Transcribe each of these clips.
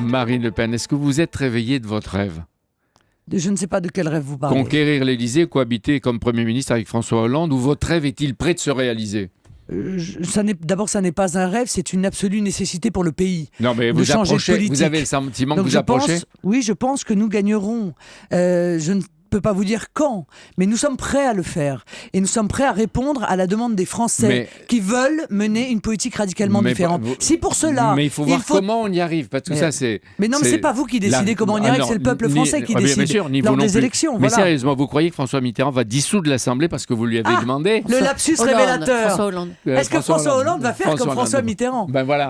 Marine Le Pen, est-ce que vous êtes réveillée de votre rêve ? Je ne sais pas de quel rêve vous parlez. Conquérir l'Élysée, cohabiter comme Premier ministre avec François Hollande, ou votre rêve est-il prêt de se réaliser ? D'abord, ça n'est pas un rêve, c'est une absolue nécessité pour le pays. Non, mais vous approchez, vous avez le sentiment que vous approchez ? Oui, je pense que nous gagnerons. Je ne peux pas vous dire quand, mais nous sommes prêts à le faire. Et nous sommes prêts à répondre à la demande des Français qui veulent mener une politique radicalement différente. Si pour cela... Mais il faut voir comment on y arrive, parce que ça c'est... Mais non, mais c'est pas vous qui décidez comment on y arrive, c'est le peuple français qui décide lors des élections. Mais voilà. Sérieusement, vous croyez que François Mitterrand va dissoudre l'Assemblée parce que vous lui avez demandé ? Le lapsus révélateur. François Hollande. Est-ce que François Hollande va faire comme François Mitterrand ? Ben voilà.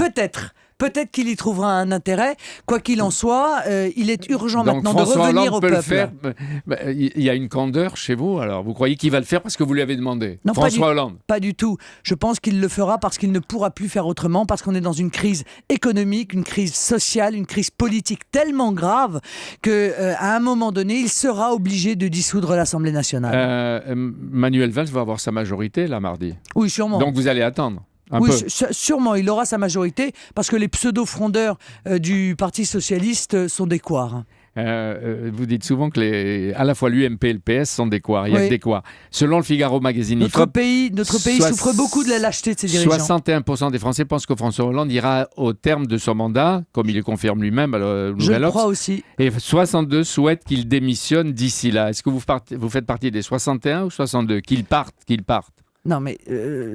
Peut-être qu'il y trouvera un intérêt. Quoi qu'il en soit, il est urgent donc maintenant François de revenir Hollande au peut peuple. Le faire. Il y a une candeur chez vous, alors vous croyez qu'il va le faire parce que vous lui avez demandé ? Non, François Hollande. Pas du tout. Je pense qu'il le fera parce qu'il ne pourra plus faire autrement, parce qu'on est dans une crise économique, une crise sociale, une crise politique tellement grave qu'à un moment donné, il sera obligé de dissoudre l'Assemblée nationale. Manuel Valls va avoir sa majorité là mardi. Oui, sûrement. Donc vous allez attendre. Sûrement, il aura sa majorité parce que les pseudo-frondeurs du Parti Socialiste sont des couards. Vous dites souvent que à la fois l'UMP et le PS sont des couards. Il y a que des couards. Selon le Figaro Magazine, notre pays souffre beaucoup de la lâcheté de ses dirigeants. 61% des Français pensent que François Hollande ira au terme de son mandat, comme il le confirme lui-même à la Nouvelle-Obs. Je le crois aussi. Et 62 souhaitent qu'il démissionne d'ici là. Est-ce que vous faites partie des 61 ou 62 qu'il parte. Non, mais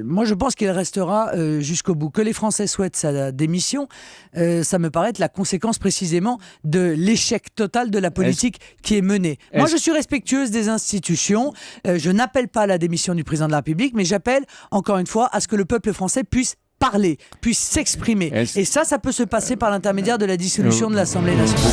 moi, je pense qu'il restera jusqu'au bout. Que les Français souhaitent sa démission, ça me paraît être la conséquence précisément de l'échec total de la politique qui est menée. Moi, je suis respectueuse des institutions. Je n'appelle pas à la démission du président de la République, mais j'appelle, encore une fois, à ce que le peuple français puisse parler, puisse s'exprimer. Et ça peut se passer par l'intermédiaire de la dissolution de l'Assemblée nationale.